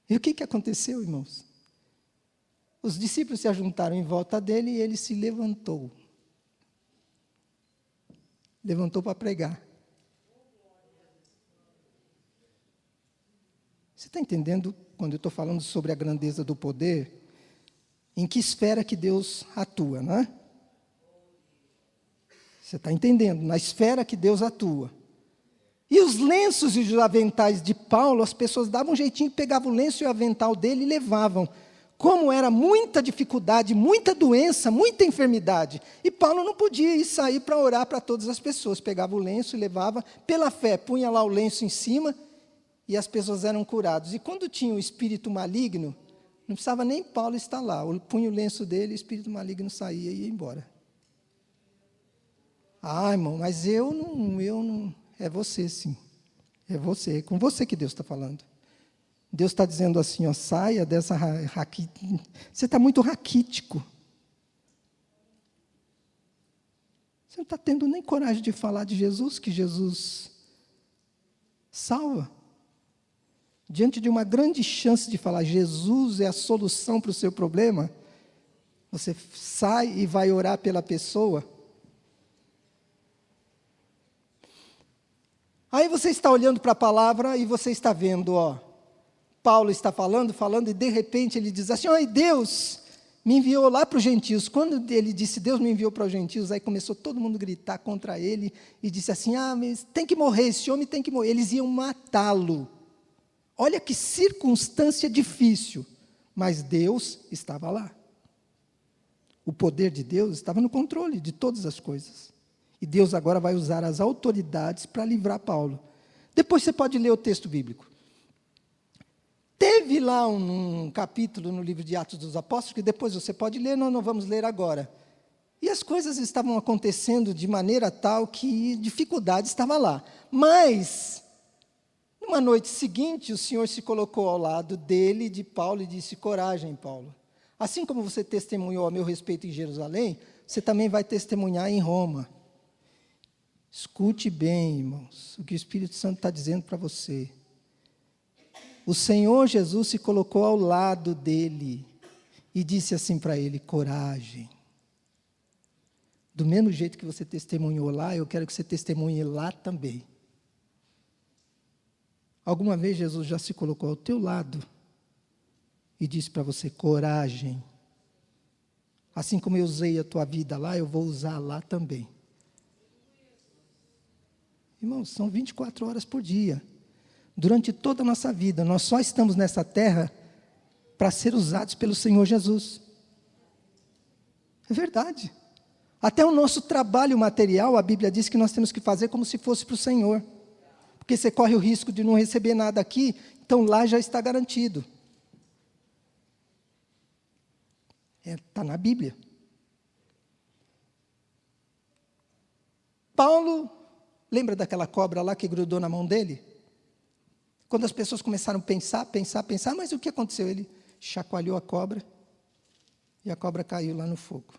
E o que aconteceu, irmãos? Os discípulos se ajuntaram em volta dele e ele se levantou. Levantou para pregar. Você está entendendo, quando eu estou falando sobre a grandeza do poder, em que esfera que Deus atua, não é? Você está entendendo, na esfera que Deus atua. E os lenços e os aventais de Paulo, as pessoas davam um jeitinho, pegavam o lenço e o avental dele e levavam. Como era muita dificuldade, muita doença, muita enfermidade. E Paulo não podia ir sair para orar para todas as pessoas. Pegava o lenço e levava, pela fé, punha lá o lenço em cima e as pessoas eram curadas. E quando tinha o espírito maligno, não precisava nem Paulo estar lá. Punha o lenço dele e o espírito maligno saía e ia embora. Ah, irmão, mas eu não. É você, sim. É você, é com você que Deus está falando. Deus está dizendo assim, ó, saia dessa você está muito raquítico. Você não está tendo nem coragem de falar de Jesus, que Jesus salva. Diante de uma grande chance de falar, Jesus é a solução para o seu problema, você sai e vai orar pela pessoa. Aí você está olhando para a palavra e você está vendo, ó, Paulo está falando, e de repente ele diz assim, oi, Deus me enviou lá para os gentios. Quando ele disse, Deus me enviou para os gentios, aí começou todo mundo a gritar contra ele, e disse assim, mas tem que morrer, esse homem tem que morrer. Eles iam matá-lo. Olha que circunstância difícil, mas Deus estava lá. O poder de Deus estava no controle de todas as coisas. E Deus agora vai usar as autoridades para livrar Paulo. Depois você pode ler o texto bíblico. Teve lá um capítulo no livro de Atos dos Apóstolos, que depois você pode ler, nós não vamos ler agora. E as coisas estavam acontecendo de maneira tal que dificuldade estava lá. Mas, numa noite seguinte, o Senhor se colocou ao lado dele, de Paulo, e disse, coragem, Paulo. Assim como você testemunhou a meu respeito em Jerusalém, você também vai testemunhar em Roma. Escute bem, irmãos, o que o Espírito Santo está dizendo para você. O Senhor Jesus se colocou ao lado dele e disse assim para ele, coragem. Do mesmo jeito que você testemunhou lá, eu quero que você testemunhe lá também. Alguma vez Jesus já se colocou ao teu lado e disse para você, coragem. Assim como eu usei a tua vida lá, eu vou usar lá também. Irmãos, são 24 horas por dia. Durante toda a nossa vida, nós só estamos nessa terra para ser usados pelo Senhor Jesus. É verdade. Até o nosso trabalho material, a Bíblia diz que nós temos que fazer como se fosse para o Senhor. Porque você corre o risco de não receber nada aqui, então lá já está garantido. Está na Bíblia. Paulo, lembra daquela cobra lá que grudou na mão dele? Quando as pessoas começaram a pensar, mas o que aconteceu? Ele chacoalhou a cobra e a cobra caiu lá no fogo.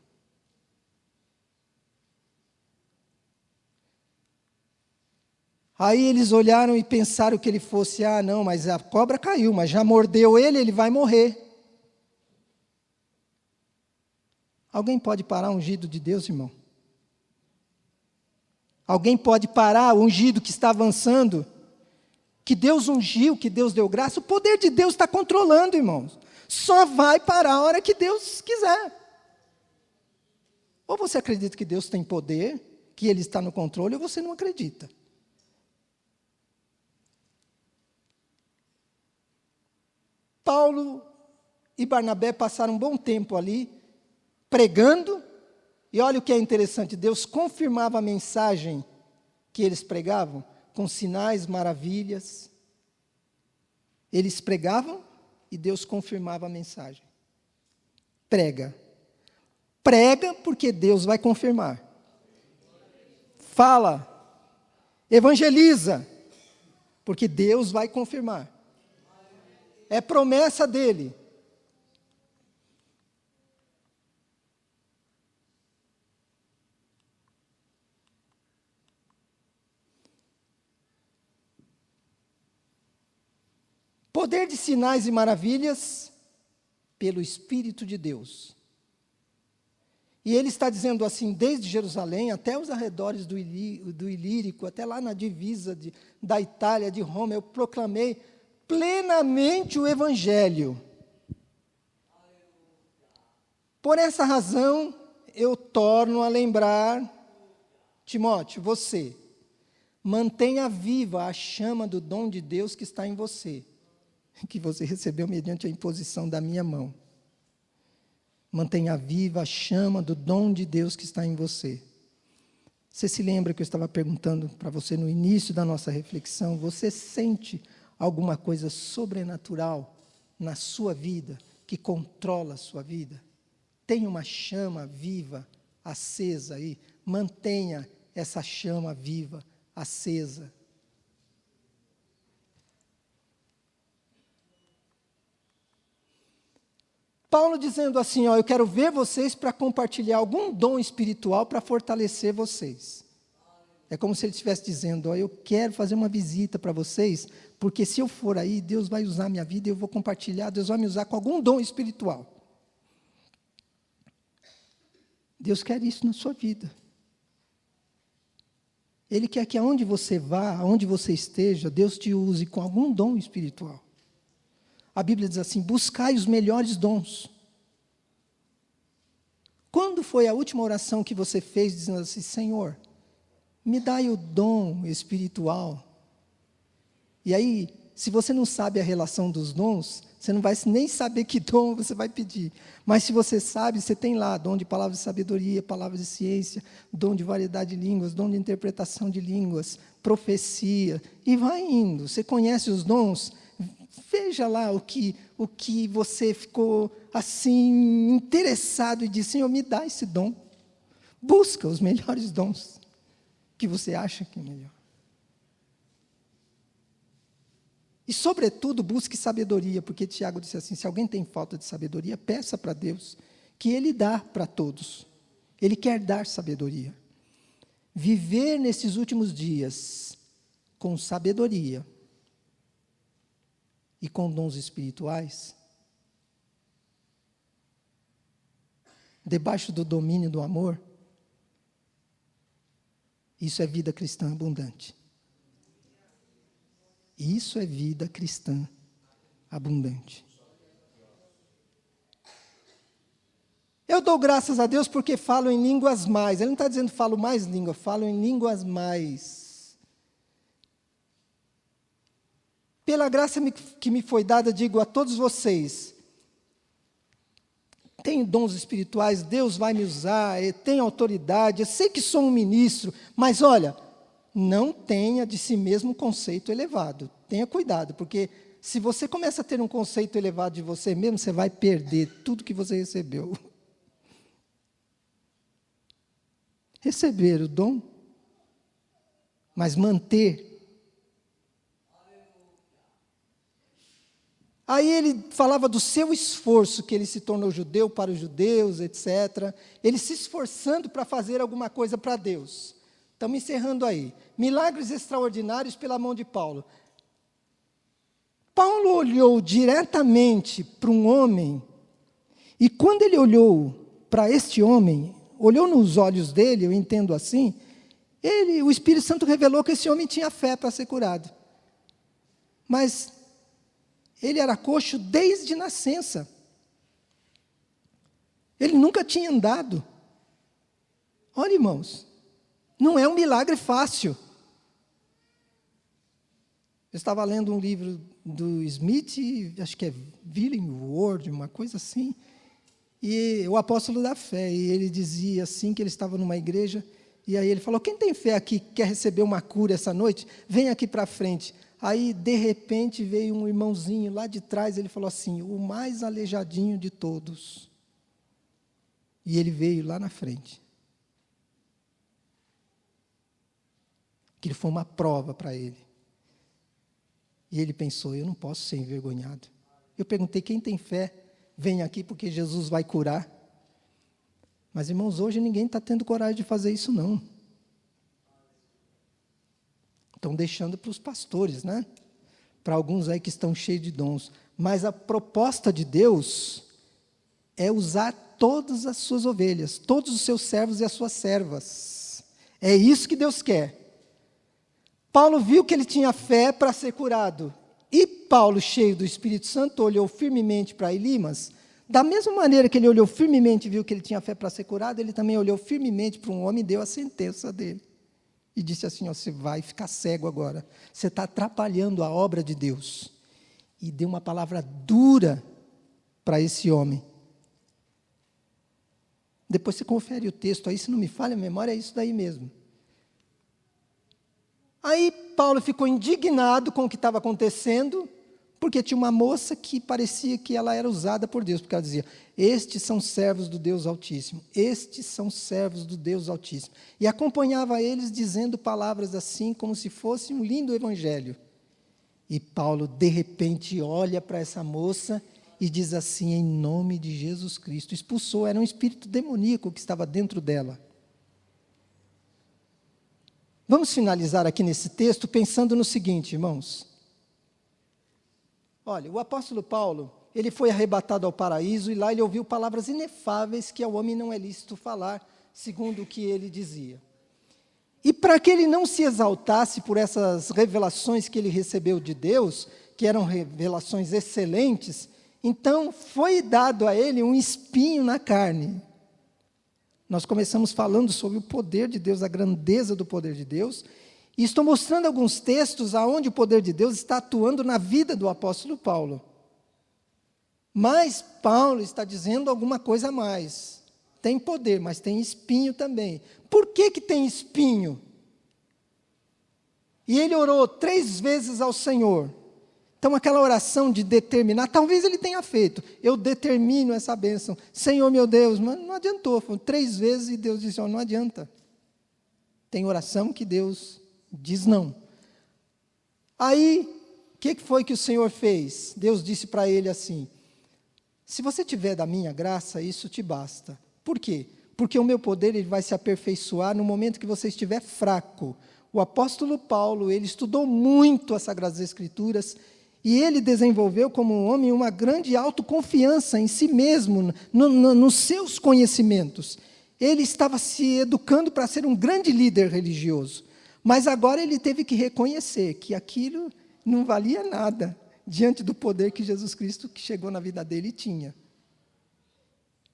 Aí eles olharam e pensaram que ele fosse, não, mas a cobra caiu, mas já mordeu ele, ele vai morrer. Alguém pode parar o ungido de Deus, irmão? Alguém pode parar o ungido que está avançando? Que Deus ungiu, que Deus deu graça, o poder de Deus está controlando, irmãos. Só vai parar a hora que Deus quiser. Ou você acredita que Deus tem poder, que Ele está no controle, ou você não acredita. Paulo e Barnabé passaram um bom tempo ali, pregando, e olha o que é interessante, Deus confirmava a mensagem que eles pregavam, com sinais, maravilhas. Eles pregavam e Deus confirmava a mensagem. Prega. Prega, porque Deus vai confirmar. Fala. Evangeliza, porque Deus vai confirmar. É promessa dele. Poder de sinais e maravilhas pelo Espírito de Deus. E ele está dizendo assim, desde Jerusalém até os arredores do Ilírico, até lá na divisa da Itália, de Roma, eu proclamei plenamente o Evangelho. Por essa razão, eu torno a lembrar, Timóteo, você, mantenha viva a chama do dom de Deus que está em você, que você recebeu mediante a imposição da minha mão. Mantenha viva a chama do dom de Deus que está em você. Você se lembra que eu estava perguntando para você no início da nossa reflexão, você sente alguma coisa sobrenatural na sua vida, que controla a sua vida? Tem uma chama viva, acesa aí, mantenha essa chama viva, acesa. Paulo dizendo assim, eu quero ver vocês para compartilhar algum dom espiritual para fortalecer vocês. É como se ele estivesse dizendo, eu quero fazer uma visita para vocês, porque se eu for aí, Deus vai usar a minha vida, eu vou compartilhar, Deus vai me usar com algum dom espiritual. Deus quer isso na sua vida. Ele quer que aonde você vá, aonde você esteja, Deus te use com algum dom espiritual. A Bíblia diz assim, buscai os melhores dons. Quando foi a última oração que você fez dizendo assim, Senhor, me dai o dom espiritual? E aí, se você não sabe a relação dos dons, você não vai nem saber que dom você vai pedir. Mas se você sabe, você tem lá dom de palavras de sabedoria, palavras de ciência, dom de variedade de línguas, dom de interpretação de línguas, profecia, e vai indo. Você conhece os dons? Veja lá o que você ficou assim interessado e disse, Senhor, me dá esse dom. Busca os melhores dons que você acha que é melhor. E, sobretudo, busque sabedoria, porque Tiago disse assim, se alguém tem falta de sabedoria, peça para Deus, que Ele dá para todos. Ele quer dar sabedoria. Viver nesses últimos dias com sabedoria e com dons espirituais, debaixo do domínio do amor, isso é vida cristã abundante. Isso é vida cristã abundante. Eu dou graças a Deus porque falo em línguas mais. Ele não está dizendo falo mais língua, falo em línguas mais. Pela graça que me foi dada, digo a todos vocês, tenho dons espirituais, Deus vai me usar, eu tenho autoridade, eu sei que sou um ministro, mas olha, não tenha de si mesmo um conceito elevado. Tenha cuidado, porque se você começa a ter um conceito elevado de você mesmo, você vai perder tudo que você recebeu. Receber o dom, mas manter. Aí ele falava do seu esforço, que ele se tornou judeu para os judeus, etc. Ele se esforçando para fazer alguma coisa para Deus. Estamos encerrando aí. Milagres extraordinários pela mão de Paulo. Paulo olhou diretamente para um homem, e quando ele olhou para este homem, olhou nos olhos dele, eu entendo assim, o Espírito Santo revelou que esse homem tinha fé para ser curado. Mas ele era coxo desde nascença. Ele nunca tinha andado. Olha, irmãos, não é um milagre fácil. Eu estava lendo um livro do Smith, acho que é Willingworth, uma coisa assim, e o apóstolo da fé, e ele dizia assim, que ele estava numa igreja, e aí ele falou, quem tem fé aqui, que quer receber uma cura essa noite, vem aqui para frente. Aí, de repente, veio um irmãozinho lá de trás, ele falou assim, o mais aleijadinho de todos. E ele veio lá na frente. Aquilo foi uma prova para ele. E ele pensou, eu não posso ser envergonhado. Eu perguntei, quem tem fé, vem aqui porque Jesus vai curar. Mas, irmãos, hoje ninguém está tendo coragem de fazer isso, não. Estão deixando para os pastores, né? Para alguns aí que estão cheios de dons. Mas a proposta de Deus é usar todas as suas ovelhas, todos os seus servos e as suas servas. É isso que Deus quer. Paulo viu que ele tinha fé para ser curado. E Paulo, cheio do Espírito Santo, olhou firmemente para Elimas. Da mesma maneira que ele olhou firmemente e viu que ele tinha fé para ser curado, ele também olhou firmemente para um homem e deu a sentença dele. E disse assim, ó, você vai ficar cego agora. Você está atrapalhando a obra de Deus. E deu uma palavra dura para esse homem. Depois você confere o texto aí, se não me falha a memória, é isso daí mesmo. Aí Paulo ficou indignado com o que estava acontecendo, porque tinha uma moça que parecia que ela era usada por Deus, porque ela dizia, estes são servos do Deus Altíssimo, estes são servos do Deus Altíssimo. E acompanhava eles dizendo palavras assim, como se fosse um lindo evangelho. E Paulo, de repente, olha para essa moça e diz assim, em nome de Jesus Cristo, expulsou, era um espírito demoníaco que estava dentro dela. Vamos finalizar aqui nesse texto pensando no seguinte, irmãos. Olha, o apóstolo Paulo, ele foi arrebatado ao paraíso e lá ele ouviu palavras inefáveis que ao homem não é lícito falar, segundo o que ele dizia. E para que ele não se exaltasse por essas revelações que ele recebeu de Deus, que eram revelações excelentes, então foi dado a ele um espinho na carne. Nós começamos falando sobre o poder de Deus, a grandeza do poder de Deus, e estou mostrando alguns textos aonde o poder de Deus está atuando na vida do apóstolo Paulo. Mas Paulo está dizendo alguma coisa a mais. Tem poder, mas tem espinho também. Por que tem espinho? E ele orou 3 vezes ao Senhor. Então, aquela oração de determinar, talvez ele tenha feito, eu determino essa bênção, Senhor meu Deus, mas não adiantou, foram 3 vezes e Deus disse, não adianta. Tem oração que Deus diz não. Aí, o que foi que o Senhor fez? Deus disse para ele assim, se você tiver da minha graça, isso te basta. Por quê? Porque o meu poder ele vai se aperfeiçoar no momento que você estiver fraco. O apóstolo Paulo, ele estudou muito as Sagradas Escrituras, e ele desenvolveu como um homem uma grande autoconfiança em si mesmo, nos seus conhecimentos. Ele estava se educando para ser um grande líder religioso. Mas agora ele teve que reconhecer que aquilo não valia nada diante do poder que Jesus Cristo, que chegou na vida dele, tinha.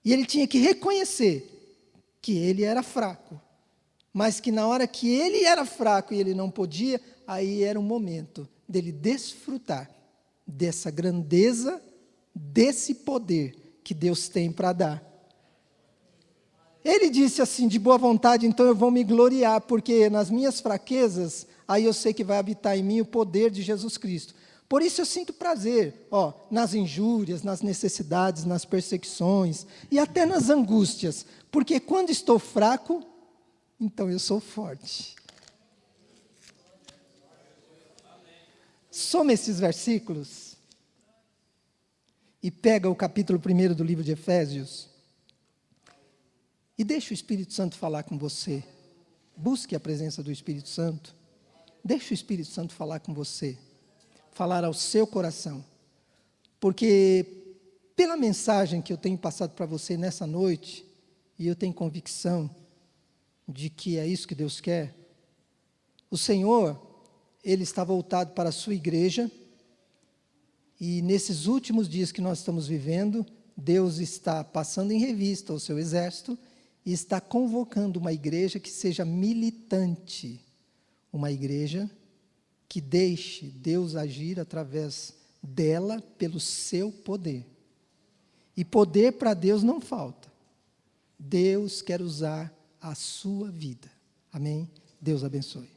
E ele tinha que reconhecer que ele era fraco. Mas que na hora que ele era fraco e ele não podia, aí era o momento dele desfrutar dessa grandeza, desse poder que Deus tem para dar. Ele disse assim, de boa vontade, então eu vou me gloriar, porque nas minhas fraquezas, aí eu sei que vai habitar em mim o poder de Jesus Cristo. Por isso eu sinto prazer, nas injúrias, nas necessidades, nas perseguições e até nas angústias, porque quando estou fraco, então eu sou forte. Soma esses versículos e pega o capítulo 1 do livro de Efésios e deixa o Espírito Santo falar com você. Busque a presença do Espírito Santo. Deixa o Espírito Santo falar com você, falar ao seu coração, porque pela mensagem que eu tenho passado para você nessa noite, e eu tenho convicção de que é isso que Deus quer, o Senhor, Ele está voltado para a sua igreja, e nesses últimos dias que nós estamos vivendo, Deus está passando em revista o seu exército, e está convocando uma igreja que seja militante, uma igreja que deixe Deus agir através dela pelo seu poder. E poder para Deus não falta. Deus quer usar a sua vida. Amém? Deus abençoe.